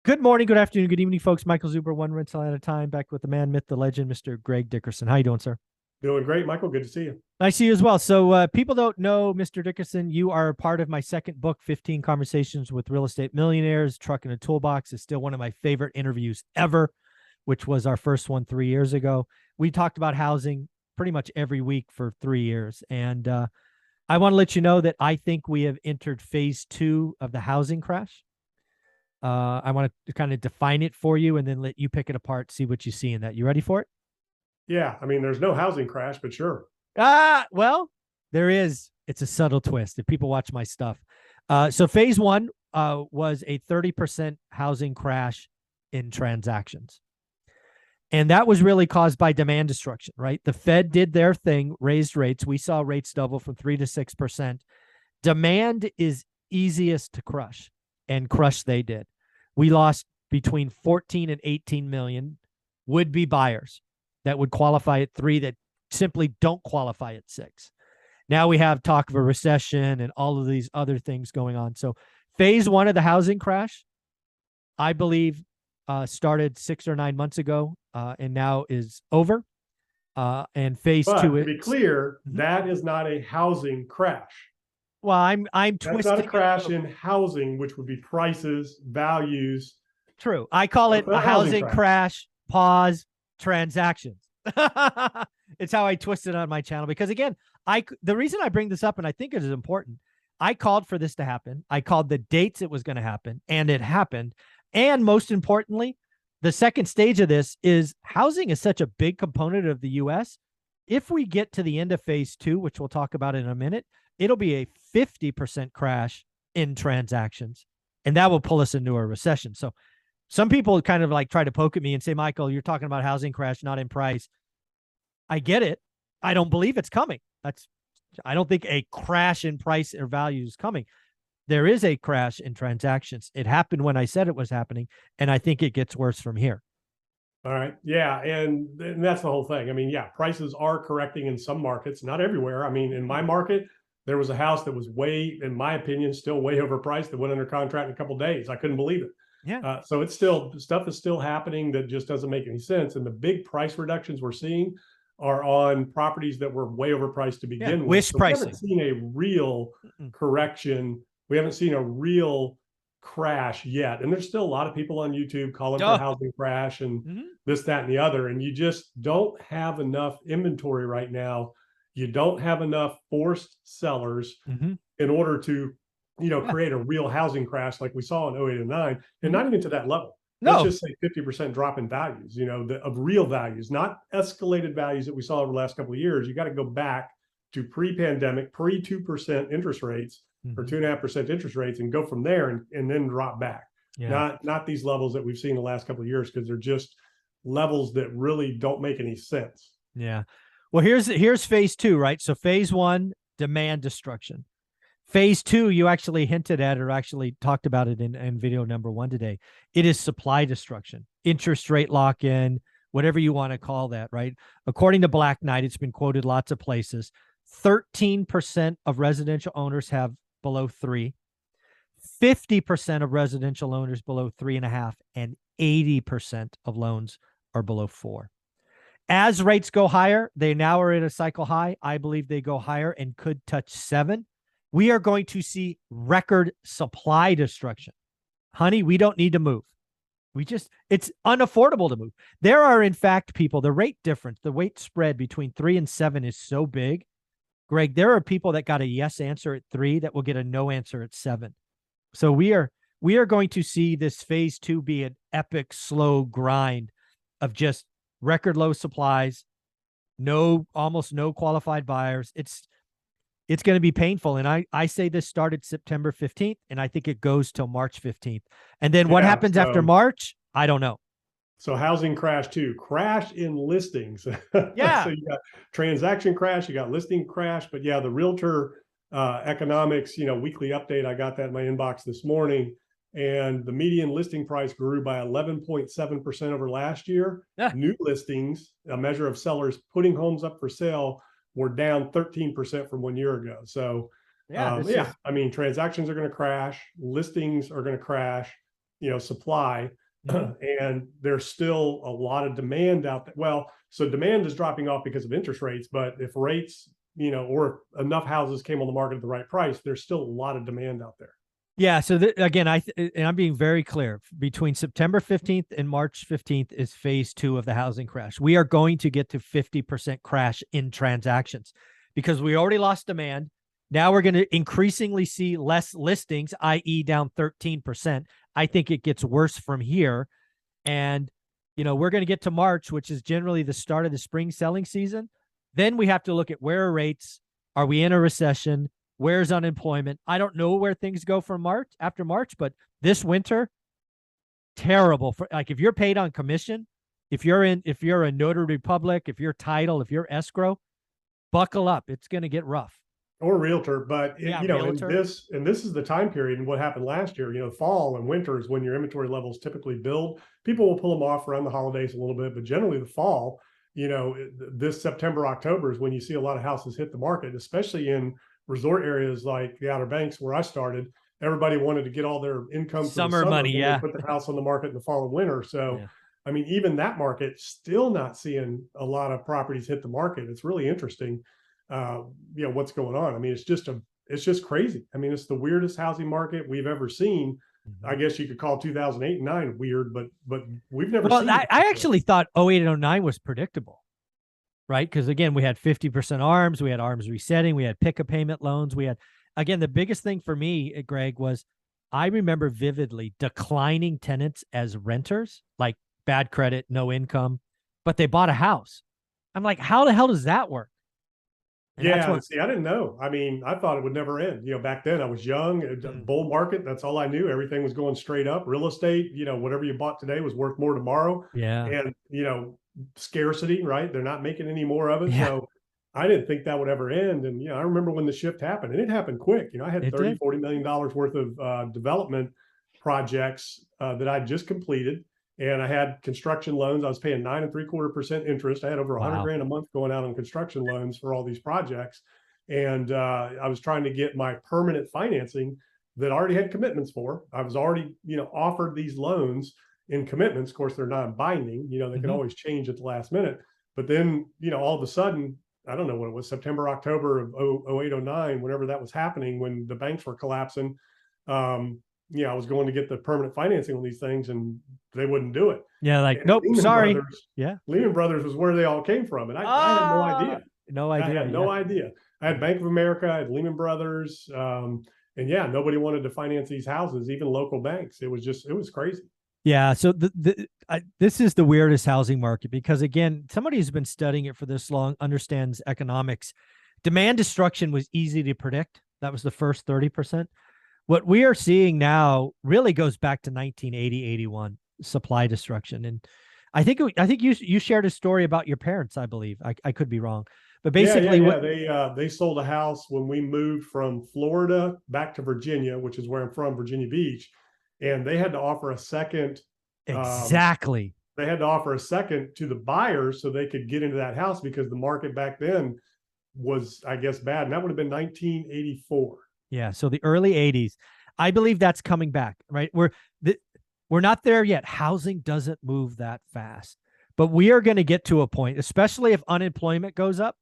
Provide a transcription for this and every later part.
Good morning, good afternoon, good evening, folks. Michael Zuber, one rental at a time, back with the man, myth, the legend, Mr. Greg Dickerson. How you doing, sir? Doing great, Michael. Good to see you. Nice to see you as well. So people don't know, Mr. Dickerson, you are part of my second book, 15 Conversations with Real Estate Millionaires. Truck in a Toolbox is still one of my favorite interviews ever, which was our first one 3 years ago. We talked about housing pretty much every week for 3 years. And I want to let you know that I think we have entered phase two of the housing crash. I want to kind of define it for you and then let you pick it apart, see what you see in that. You ready for it? Yeah, I mean, there's no housing crash, but sure. Well, there is. It's a subtle twist if people watch my stuff. So phase one was a 30% housing crash in transactions. And that was really caused by demand destruction, right? The Fed did their thing, raised rates. We saw rates double from 3 to 6%. Demand is easiest to crush, and crush they did. We lost between 14 and 18 million would-be buyers that would qualify at 3 that simply don't qualify at 6. Now we have talk of a recession and all of these other things going on. So phase one of the housing crash, I believe, started 6 or 9 months ago and now is over. And phase But two, to be clear, that is not a housing crash. well, I'm That's not a twisting crash in housing, which would be prices, values. True. I call it It's not a a housing housing crash. crash, pause, transactions. It's how I twist it on my channel because again, the reason I bring this up and I think it is important, I called for this to happen. I called the dates it was going to happen and it happened. And most importantly, the second stage of this is housing is such a big component of the US. If we get to the end of phase two, which we'll talk about in a minute, it'll be a 50% crash in transactions. And that will pull us into a recession. So some people kind of like try to poke at me and say, Michael, you're talking about housing crash, not in price. I get it. I don't believe it's coming. I don't think a crash in price or value is coming. There is a crash in transactions. It happened when I said it was happening, and I think it gets worse from here. All right. Yeah. And that's the whole thing. I mean, yeah, prices are correcting in some markets, not everywhere. I mean, in my market, there was a house that was way, in my opinion, still way overpriced that went under contract in a couple of days. I couldn't believe it. Yeah. So it's still, stuff is still happening that just doesn't make any sense. And the big price reductions we're seeing are on properties that were way overpriced to begin with. Wish So we pricing. haven't seen a real correction. We haven't seen a real crash yet. And there's still a lot of people on YouTube calling for housing crash and this, that, and the other. And you just don't have enough inventory right now. You don't have enough forced sellers in order to, create a real housing crash like we saw in 08 and 9, and not even to that level. No. Let's just say 50% drop in values, of real values, not escalated values that we saw over the last couple of years. You got to go back to pre-pandemic, pre-2% interest rates or 2.5% interest rates and go from there and then drop back. Yeah. Not these levels that we've seen the last couple of years, because they're just levels that really don't make any sense. Yeah. Well, here's phase two, right? So phase one, demand destruction. Phase two, you actually hinted at or actually talked about it in video number 1 today. It is supply destruction, interest rate lock-in, whatever you want to call that, right? According to Black Knight, it's been quoted lots of places. 13% of residential owners have below 3, 50% of residential owners below 3.5, and 80% of loans are below 4. As rates go higher, they now are at a cycle high. I believe they go higher and could touch 7. We are going to see record supply destruction. Honey, we don't need to move. It's unaffordable to move. There are, in fact, people, the rate difference, the weight spread between 3 and 7 is so big. Greg, there are people that got a yes answer at 3 that will get a no answer at 7. So we are going to see this phase two be an epic, slow grind of just record low supplies, almost no qualified buyers. It's going to be painful. And I say this started September 15th, and I think it goes till March 15th. And then what happens after March? I don't know. So housing crash too, crash in listings. Yeah. So you got transaction crash, you got listing crash, but yeah, the realtor economics, weekly update, I got that in my inbox this morning. And the median listing price grew by 11.7% over last year. Yeah. New listings, a measure of sellers putting homes up for sale, were down 13% from 1 year ago. So I mean, transactions are going to crash, listings are going to crash, supply. And there's still a lot of demand out there. Well, so demand is dropping off because of interest rates, but if rates, or enough houses came on the market at the right price, there's still a lot of demand out there. Yeah. So again, and I'm being very clear, between September 15th and March 15th is phase 2 of the housing crash. We are going to get to 50% crash in transactions because we already lost demand. Now we're going to increasingly see less listings, i.e. down 13%. I think it gets worse from here. And, we're going to get to March, which is generally the start of the spring selling season. Then we have to look at where are rates? Are we in a recession? Where's unemployment? I don't know where things go from after March, but this winter, terrible. For like, if you're paid on commission, if you're a notary public, if you're title, if you're escrow, buckle up. It's going to get rough. Or realtor, but realtor. and this is the time period and what happened last year, fall and winter is when your inventory levels typically build. People will pull them off around the holidays a little bit, but generally the fall, this September, October is when you see a lot of houses hit the market, especially in resort areas like the Outer Banks where I started. Everybody wanted to get all their income for summer money, yeah, put their house on the market in the fall and winter. So, yeah. I mean, even that market still not seeing a lot of properties hit the market. It's really interesting. What's going on. I mean, it's just crazy. I mean, it's the weirdest housing market we've ever seen. I guess you could call 2008 and 9 weird, but we've never seen I actually thought 08 and 09 was predictable, right? Because again, we had 50% ARMs, we had ARMs resetting, we had pick-up payment loans. We had, again, the biggest thing for me, Greg, was I remember vividly declining tenants as renters, like bad credit, no income, but they bought a house. I'm like, how the hell does that work? And yeah, see, I didn't know. I mean, I thought it would never end. Back then I was young, bull market. That's all I knew. Everything was going straight up. Real estate, whatever you bought today was worth more tomorrow. Yeah. And, scarcity, right? They're not making any more of it. Yeah. So I didn't think that would ever end. And, I remember when the shift happened and it happened quick. I had $40 million worth of development projects that I just completed. And I had construction loans. I was paying 9 3/4% interest. I had over 100 grand a month going out on construction loans for all these projects. And I was trying to get my permanent financing that I already had commitments for. I was already, offered these loans in commitments. Of course, they're non-binding. They can always change at the last minute. But then, all of a sudden, I don't know what it was, September, October of 08, 09, whenever that was happening, when the banks were collapsing, I was going to get the permanent financing on these things and they wouldn't do it. Yeah. Like, and nope, sorry. Yeah. Lehman Brothers was where they all came from. And I had no idea. I had no idea. I had Bank of America, I had Lehman Brothers. And yeah, nobody wanted to finance these houses, even local banks. It was crazy. Yeah. So this is the weirdest housing market because, again, somebody who's been studying it for this long understands economics. Demand destruction was easy to predict. That was the first 30%. What we are seeing now really goes back to 1980, 81 supply destruction. And I think you shared a story about your parents, I believe. I could be wrong, but basically they sold a house when we moved from Florida back to Virginia, which is where I'm from, Virginia Beach. And they had to offer a second. Exactly. They had to offer a second to the buyers so they could get into that house because the market back then was, I guess, bad. And that would have been 1984. Yeah. So the early 80s, I believe that's coming back, right? We're not there yet. Housing doesn't move that fast, but we are going to get to a point, especially if unemployment goes up,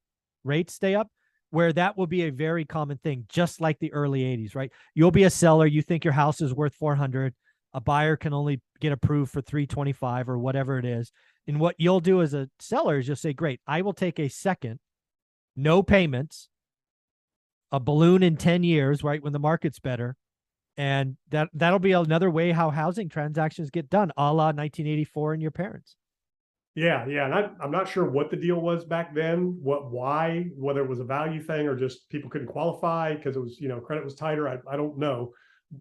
rates stay up, where that will be a very common thing, just like the early 80s, right? You'll be a seller. You think your house is worth 400. A buyer can only get approved for 325 or whatever it is. And what you'll do as a seller is you'll say, great, I will take a second, no payments, a balloon in 10 years, right? When the market's better. And that'll be another way how housing transactions get done, a la 1984 and your parents. Yeah. Yeah. And I'm not sure what the deal was back then, whether it was a value thing or just people couldn't qualify because it was, credit was tighter. I don't know,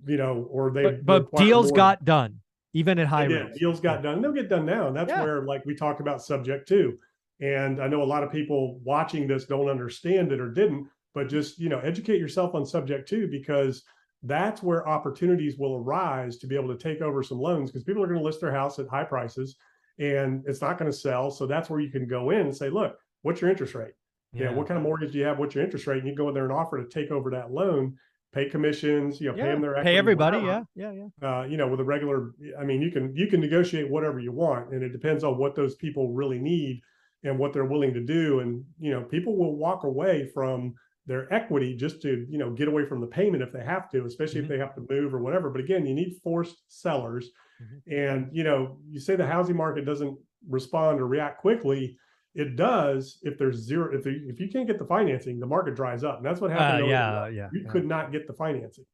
or but deals got done even at high rates. Deals got done. They'll get done now. And that's where, like we talked about subject to. And I know a lot of people watching this don't understand it or didn't, but just, educate yourself on subject to, because that's where opportunities will arise to be able to take over some loans, because people are going to list their house at high prices and it's not going to sell. So that's where you can go in and say, look, what's your interest rate? Yeah. What kind of mortgage do you have? What's your interest rate? And you go in there and offer to take over that loan. pay commissions, pay them their equity, pay everybody. whatever. With a regular, I mean, you can negotiate whatever you want, and it depends on what those people really need and what they're willing to do. And, people will walk away from their equity just to, get away from the payment if they have to, especially if they have to move or whatever. But again, you need forced sellers. And, you say the housing market doesn't respond or react quickly. It does if there's zero, if you can't get the financing, the market dries up. And that's what happened. You could not get the financing.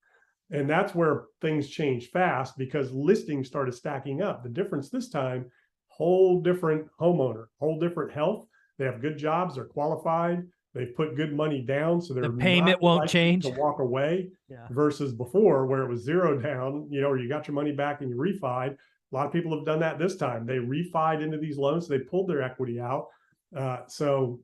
And that's where things change fast because listings started stacking up. The difference this time, whole different homeowner, whole different health. They have good jobs, they're qualified, they put good money down, so the payment won't change to walk away versus before where it was zero down, or you got your money back and you refied. A lot of people have done that this time. They refied into these loans, so they pulled their equity out. So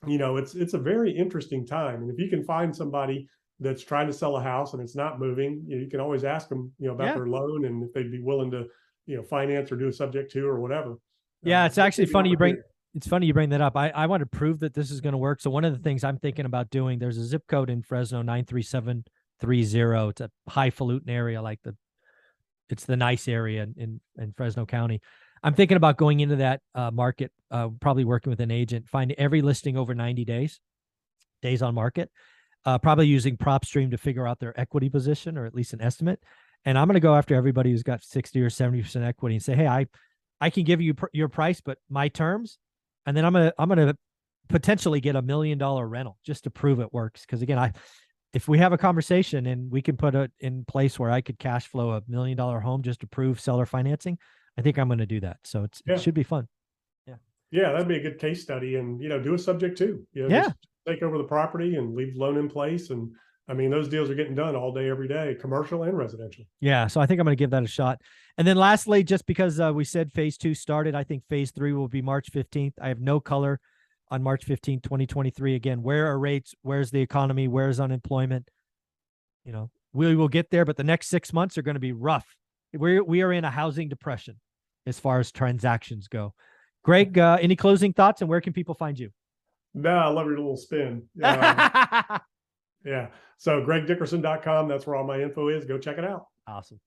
it's a very interesting time. And if you can find somebody that's trying to sell a house and it's not moving, you can always ask them, about their loan and if they'd be willing to, finance or do a subject to or whatever. It's actually funny you bring that up. I want to prove that this is going to work. So one of the things I'm thinking about doing, there's a zip code in Fresno, 93730. It's a highfalutin area, it's the nice area in Fresno County. I'm thinking about going into that market, probably working with an agent, find every listing over 90 days on market, probably using PropStream to figure out their equity position or at least an estimate. And I'm going to go after everybody who's got 60 or 70% equity and say, hey, I can give you your price, but my terms. And then I'm going to potentially get $1 million rental just to prove it works. Because again, if we have a conversation and we can put it in place where I could cash flow $1 million home just to prove seller financing, I think I'm going to do that. So it should be fun. Yeah, that'd be a good case study. And, do a subject too. Just take over the property and leave loan in place. And I mean, those deals are getting done all day, every day, commercial and residential. Yeah. So I think I'm going to give that a shot. And then lastly, just because we said phase 2 started, I think phase 3 will be March 15th. I have no color on March 15th, 2023. Again, where are rates? Where's the economy? Where's unemployment? We will get there, but the next 6 months are going to be rough. We are in a housing depression as far as transactions go. Greg, any closing thoughts and where can people find you? No, I love your little spin. Yeah. So gregdickerson.com. That's where all my info is. Go check it out. Awesome.